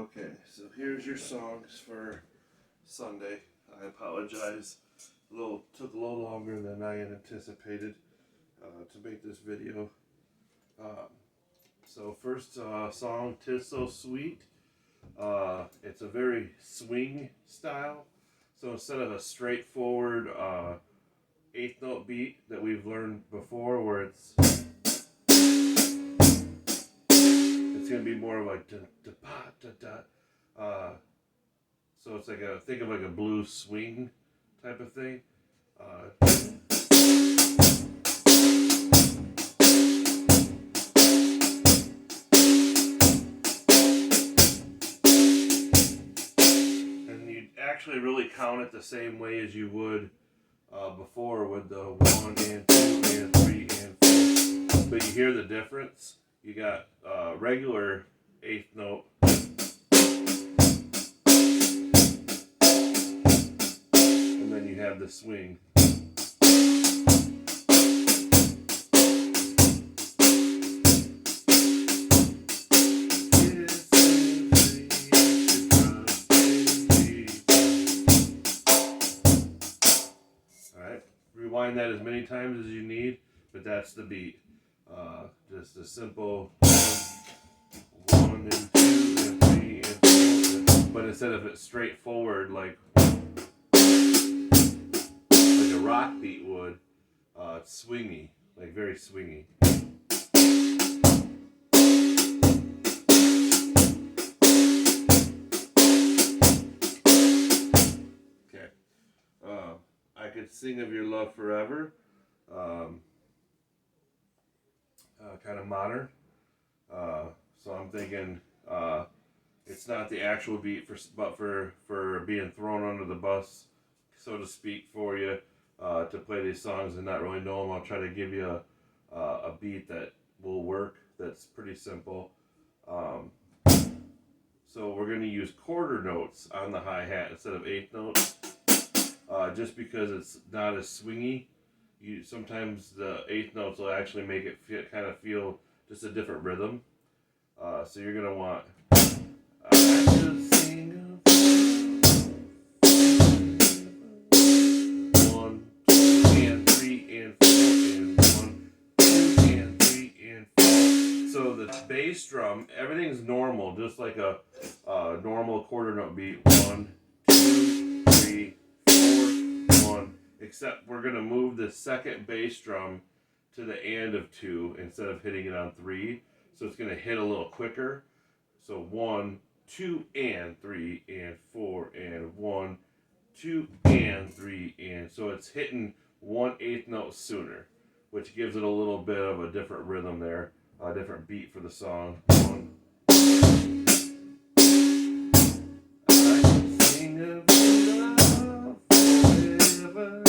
Okay, so here's your songs for Sunday. I apologize. Took a little longer than I had anticipated to make this video. So first song, "'Tis So Sweet." It's a very swing style. So instead of a straightforward eighth note beat that we've learned before, where it's gonna be more of like da da ba da da. So it's like think of like a blues swing type of thing. And you actually really count it the same way as you would before with the 1 and 2 and 3 and 4. But you hear the difference. You got regular eighth note, and then you have the swing. Alright, rewind that as many times as you need, but that's the beat. Just a simple 1 and 2 and 3 and 4, but instead of it straightforward like a rock beat would, it's swingy, like very swingy. Okay, I Could Sing of Your Love Forever. Kind of modern. So I'm thinking it's not the actual beat, but for being thrown under the bus, so to speak, for you to play these songs and not really know them. I'll try to give you a beat that will work. That's pretty simple. So we're going to use quarter notes on the hi-hat instead of eighth notes, just because it's not as swingy. Sometimes the eighth notes will actually make it kind of feel just a different rhythm. So you're going to want I could sing 1, 2 and 3 and 4 and 1, 2 and 3 and 4. So the bass drum, everything's normal, just like a normal quarter note beat. 1, 2, 3, 4, 1. Except we're going to move the second bass drum to the end of 2 instead of hitting it on 3. So it's going to hit a little quicker. So 1, 2 and 3 and 4 and 1, 2 and 3 and so it's hitting 1/8 note sooner, which gives it a little bit of a different rhythm there, a different beat for the song. 1. I could sing of your love forever.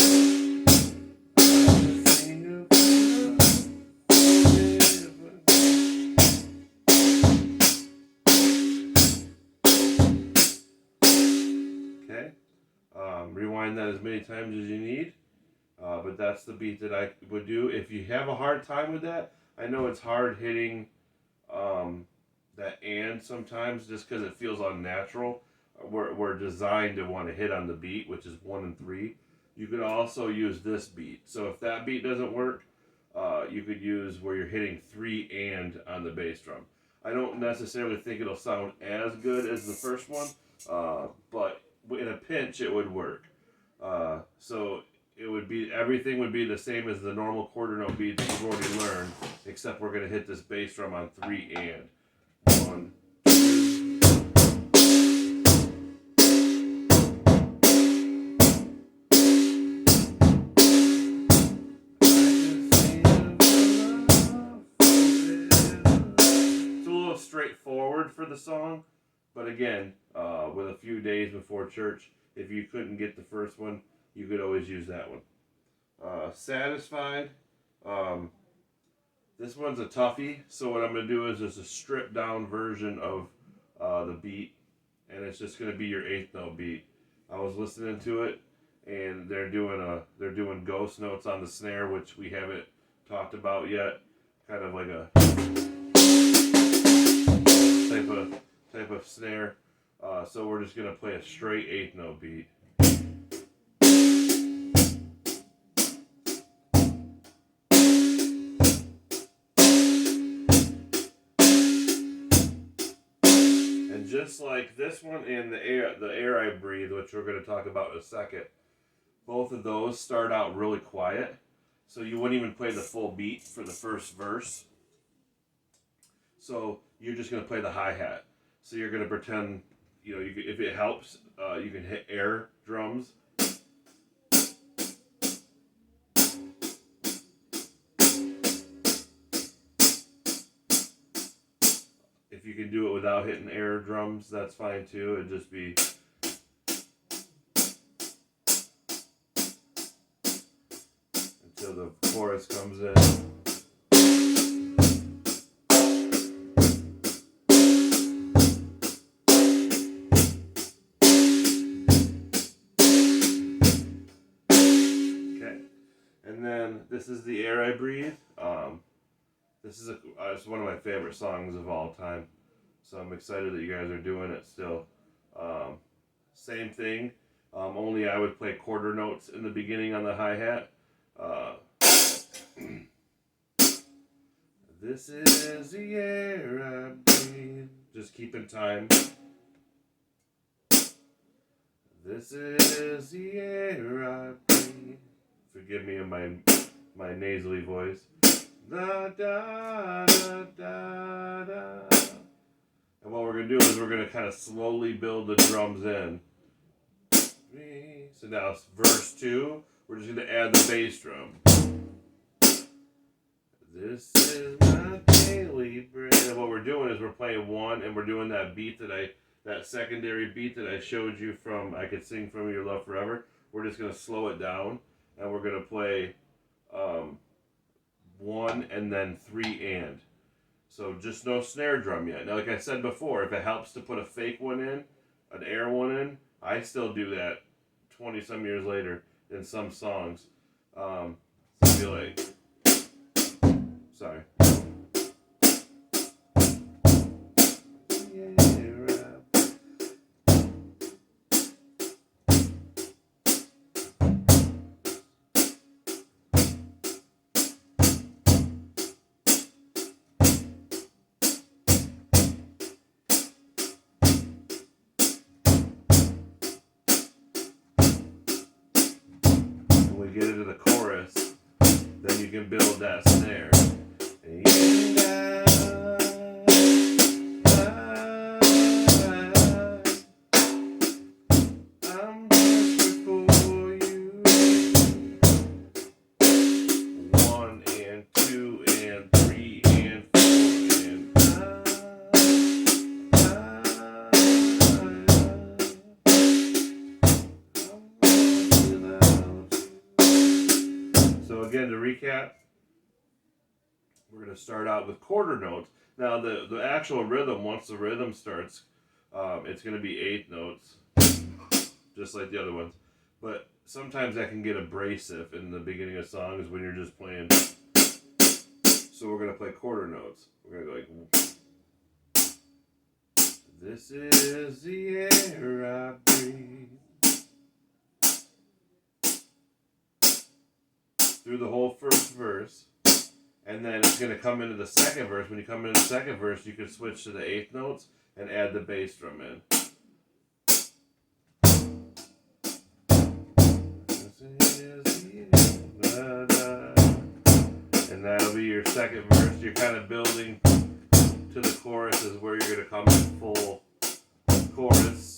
Okay, rewind that as many times as you need, but that's the beat that I would do. If you have a hard time with that, I know it's hard hitting that and sometimes just because it feels unnatural. We're designed to want to hit on the beat, which is 1 and 3. You could also use this beat. So if that beat doesn't work, you could use where you're hitting 3 and on the bass drum. I don't necessarily think it'll sound as good as the first one, but in a pinch it would work. So it would be, everything would be the same as the normal quarter note beat that you've already learned, except we're going to hit this bass drum on 3 and 1. Straightforward for the song, but again, with a few days before church, if you couldn't get the first one, you could always use that one. Satisfied. This one's a toughie, so what I'm going to do is just a stripped down version of the beat, and it's just going to be your eighth note beat. I was listening to it, and they're doing ghost notes on the snare, which we haven't talked about yet. Kind of like a type of snare. So we're just going to play a straight 8th note beat. And just like this one and the air I breathe, which we're going to talk about in a second, both of those start out really quiet. So you wouldn't even play the full beat for the first verse. So you're just going to play the hi-hat. So you're going to pretend, if it helps, you can hit air drums. If you can do it without hitting air drums, that's fine too. It'd just be... until the chorus comes in. And then this is The Air I Breathe. This is it's one of my favorite songs of all time. So I'm excited that you guys are doing it still. Same thing, only I would play quarter notes in the beginning on the hi-hat. This is the air I breathe. Just keeping time. This is the air I breathe. Forgive me in my nasally voice. Da, da, da, da, da. And what we're going to do is we're going to kind of slowly build the drums in. So now it's verse 2. We're just going to add the bass drum. This is my daily bread. And what we're doing is we're playing 1 and we're doing that beat that secondary beat that I showed you from I Could Sing From Your Love Forever. We're just going to slow it down. And we're going to play 1 and then 3 and. So just no snare drum yet. Now, like I said before, if it helps to put a fake one in, an air one in, I still do that 20-some years later in some songs. So be like, sorry. Get into the chorus, then you can build that snare. I'm desperate for you. 1 and 2 and 3 and 4 and So again, to recap, we're going to start out with quarter notes. Now, the actual rhythm, once the rhythm starts, it's going to be 8 notes, just like the other ones. But sometimes that can get abrasive in the beginning of songs when you're just playing. So we're going to play quarter notes. We're going to go like, this is the air I breathe. Through the whole first verse, and then it's going to come into the second verse. When you come into the second verse, you can switch to the 8th notes and add the bass drum in. And that'll be your second verse. You're kind of building to the chorus is where you're going to come in full chorus.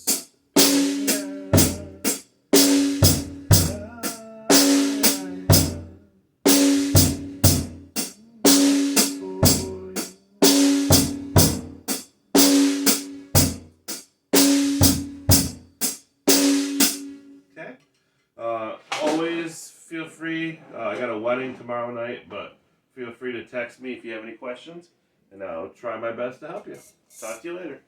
Always feel free. I got a wedding tomorrow night, but feel free to text me if you have any questions, and I'll try my best to help you. Talk to you later.